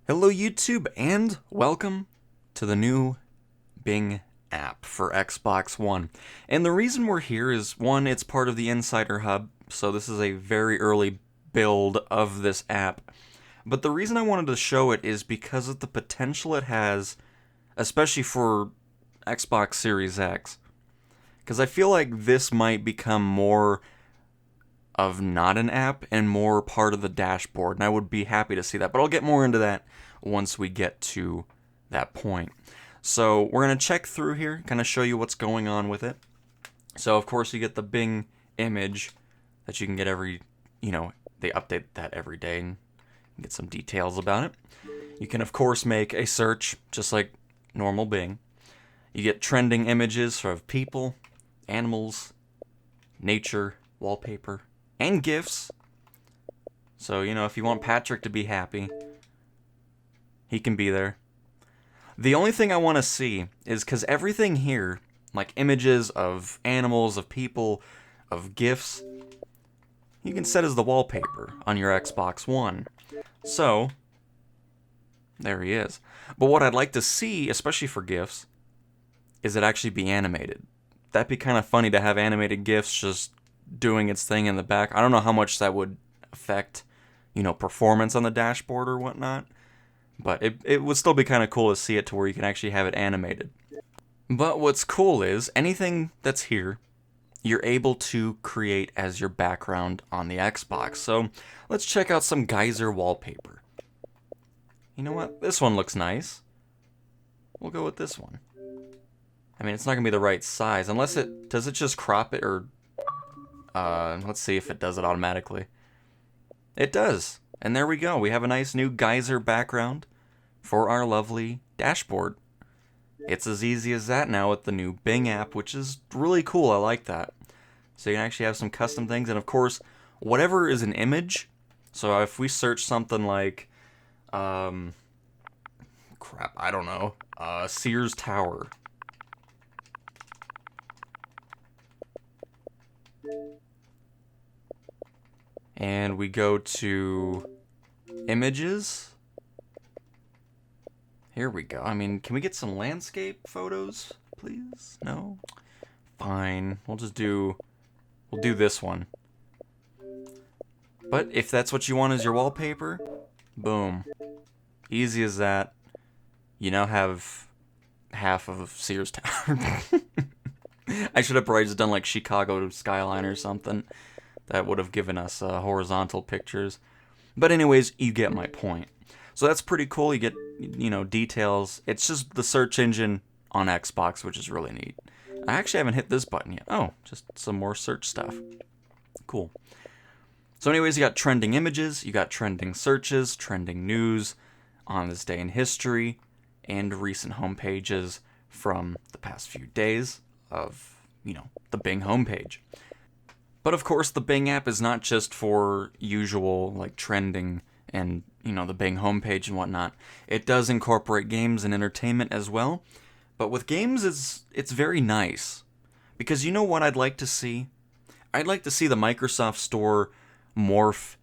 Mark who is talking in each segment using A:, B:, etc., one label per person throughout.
A: Hello YouTube and welcome to the new Bing app for Xbox One. And the reason we're here is one, it's part of the Insider Hub, so this is a very early build of this app. But the reason I wanted to show it is because of the potential it has, especially for Xbox Series X. Because I feel like this might become more of not an app and more part of the dashboard, and I would be happy to see that. But I'll get more into that once we get to that point. So we're going to check through here, kind of show you what's going on with it. So of course you get the Bing image that you can get they update that every day and get some details about it. You can of course make a search just like normal Bing. You get trending images of people, animals, nature, wallpaper, and GIFs. So, if you want Patrick to be happy, he can be there. The only thing I want to see is because everything here, like images of animals, of people, of GIFs, you can set as the wallpaper on your Xbox One. So, there he is. But what I'd like to see, especially for GIFs, is it actually be animated. That'd be kind of funny to have animated GIFs just doing its thing in the back. I don't know how much that would affect, performance on the dashboard or whatnot. But it would still be kind of cool to see it to where you can actually have it animated. But what's cool is anything that's here, you're able to create as your background on the Xbox. So let's check out some geyser wallpaper. You know what? This one looks nice. We'll go with this one. I mean, it's not going to be the right size unless does it just crop it or let's see if it does it automatically. It does. And there we go. We have a nice new geyser background for our lovely dashboard. It's as easy as that now with the new Bing app, which is really cool. I like that. So you can actually have some custom things. And of course, whatever is an image. So if we search something like, I don't know, Sears Tower. And we go to images. Here we go. I mean, can we get some landscape photos, please? No? Fine. We'll do this one. But if that's what you want as your wallpaper, boom. Easy as that. You now have half of Sears Tower. I should have probably just done like Chicago skyline or something. That would have given us horizontal pictures. But anyways, you get my point. So that's pretty cool. You get, details. It's just the search engine on Xbox, which is really neat. I actually haven't hit this button yet. Oh, just some more search stuff. Cool. So anyways, you got trending images, you got trending searches, trending news on this day in history, and recent home pages from the past few days of, the Bing homepage. But of course, the Bing app is not just for usual, like, trending and, the Bing homepage and whatnot. It does incorporate games and entertainment as well. But with games, it's very nice. Because you know what I'd like to see? I'd like to see the Microsoft Store morph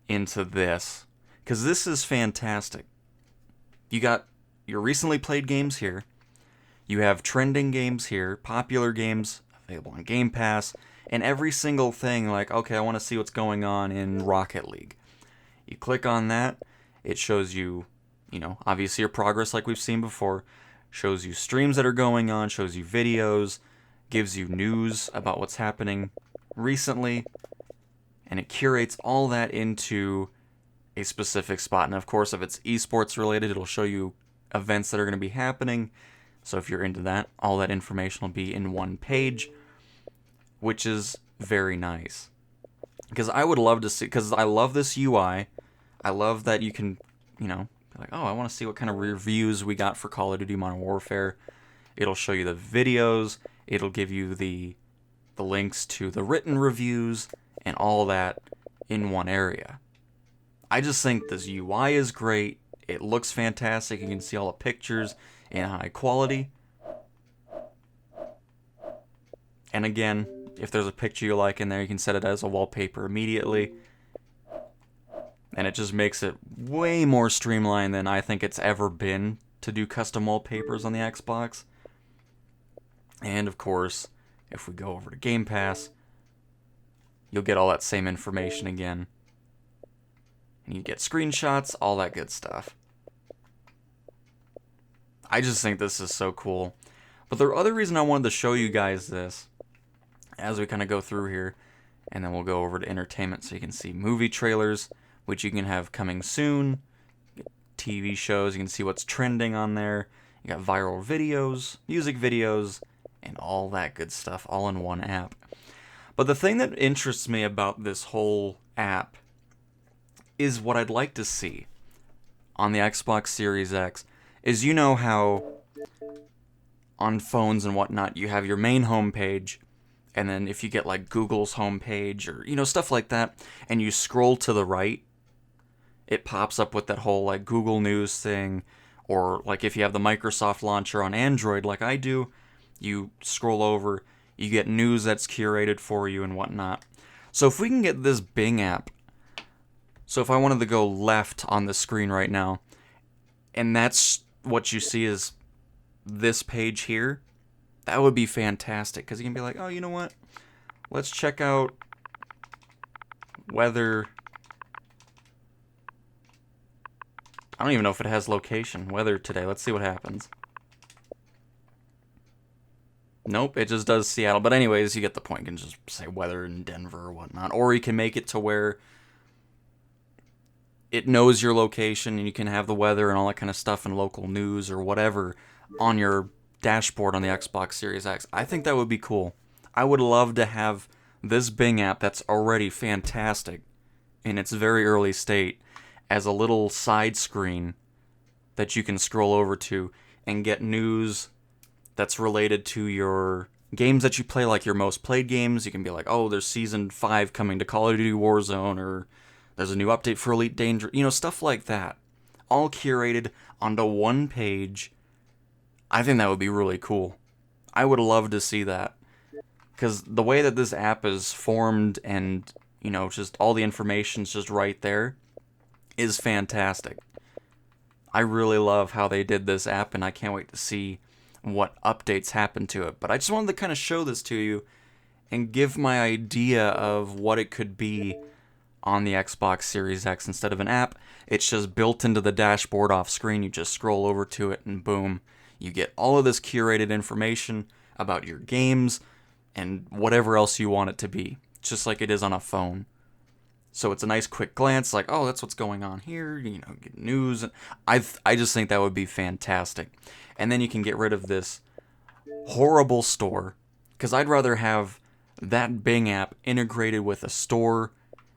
A: into this. Because this is fantastic. You got your recently played games here. You have trending games here, popular games available on Game Pass, and every single thing like, okay, I want to see what's going on in Rocket League. You click on that, it shows you, obviously your progress like we've seen before, shows you streams that are going on, shows you videos, gives you news about what's happening recently, and it curates all that into a specific spot. And of course, if it's esports related, it'll show you events that are going to be happening. So if you're into that, all that information will be in one page, which is very nice. Because I would love to see, because I love this UI. I love that you can, be like, oh, I want to see what kind of reviews we got for Call of Duty Modern Warfare. It'll show you the videos. It'll give you the links to the written reviews and all that in one area. I just think this UI is great. It looks fantastic. You can see all the pictures in high quality. And again, if there's a picture you like in there, you can set it as a wallpaper immediately. and it just makes it way more streamlined than I think it's ever been to do custom wallpapers on the Xbox. And of course, if we go over to Game Pass, you'll get all that same information again. And you get screenshots, all that good stuff. I just think this is so cool. But the other reason I wanted to show you guys this, as we kind of go through here, and then we'll go over to entertainment so you can see movie trailers, which you can have coming soon, TV shows, you can see what's trending on there, you got viral videos, music videos, and all that good stuff all in one app. But the thing that interests me about this whole app is what I'd like to see on the Xbox Series X is, you know how on phones and whatnot you have your main homepage, and then if you get like Google's homepage or, you know, stuff like that, and you scroll to the right, it pops up with that whole like Google News thing, or like if you have the Microsoft launcher on Android like I do, you scroll over, you get news that's curated for you and whatnot. So if we can get this Bing app, so if I wanted to go left on the screen right now, and that's what you see is this page here, that would be fantastic, because you can be like, oh, you know what? Let's check out weather. I don't even know if it has location. Weather today. Let's see what happens. Nope, it just does Seattle. But anyways, you get the point. You can just say weather in Denver or whatnot. Or you can make it to where it knows your location and you can have the weather and all that kind of stuff and local news or whatever on your dashboard on the Xbox Series X. I think that would be cool. I would love to have this Bing app that's already fantastic in its very early state as a little side screen that you can scroll over to and get news that's related to your games that you play, like your most played games. You can be like, oh, there's Season 5 coming to Call of Duty Warzone, or there's a new update for Elite Dangerous, you know, stuff like that. All curated onto one page. I think that would be really cool. I would love to see that. Because the way that this app is formed and, you know, just all the information's just right there is fantastic. I really love how they did this app, and I can't wait to see what updates happen to it. But I just wanted to kind of show this to you and give my idea of what it could be on the Xbox Series X. Instead of an app, it's just built into the dashboard off screen. You just scroll over to it and boom, you get all of this curated information about your games and whatever else you want it to be, just like it is on a phone. So it's a nice quick glance, like, oh, that's what's going on here, you know, get news. I just think that would be fantastic. And then you can get rid of this horrible store, because I'd rather have that Bing app integrated with a store,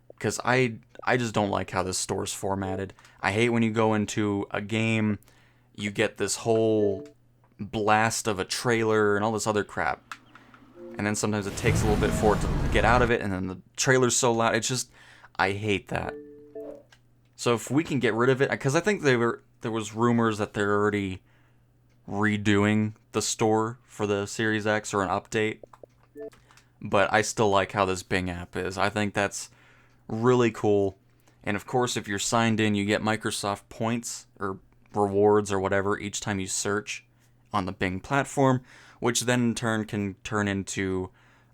A: because I just don't like how this store's formatted. I hate when you go into a game, you get this whole blast of a trailer and all this other crap. And then sometimes it takes a little bit for it to get out of it, and then the trailer's so loud. It's just, I hate that. So if we can get rid of it, because I think there was rumors that they're already redoing the store for the Series X or an update. But I still like how this Bing app is. I think that's really cool. And of course, if you're signed in, you get Microsoft points or rewards or whatever each time you search on the Bing platform, which then in turn can turn into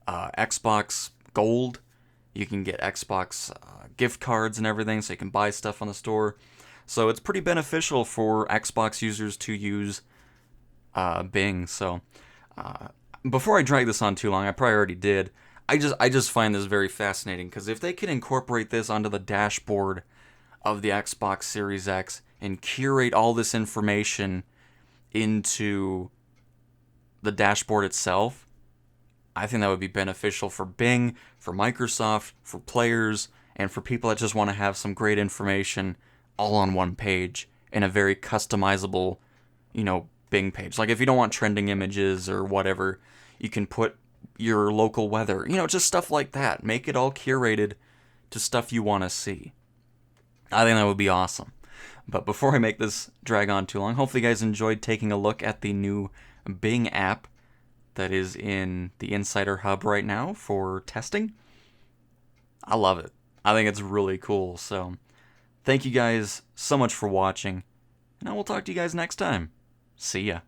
A: Xbox Gold. You can get Xbox gift cards and everything, so you can buy stuff on the store. So it's pretty beneficial for Xbox users to use Bing. So before I drag this on too long, I probably already did. I just find this very fascinating, because if they can incorporate this onto the dashboard of the Xbox Series X and curate all this information into the dashboard itself, I think that would be beneficial for Bing, for Microsoft, for players, and for people that just want to have some great information all on one page in a very customizable, you know, Bing page. Like if you don't want trending images or whatever, you can put your local weather, you know, just stuff like that. Make it all curated to stuff you want to see. I think that would be awesome. But before I make this drag on too long, hopefully you guys enjoyed taking a look at the new Bing app that is in the Insider Hub right now for testing. I love it. I think it's really cool. So Thank you guys so much for watching, and I will talk to you guys next time. See ya.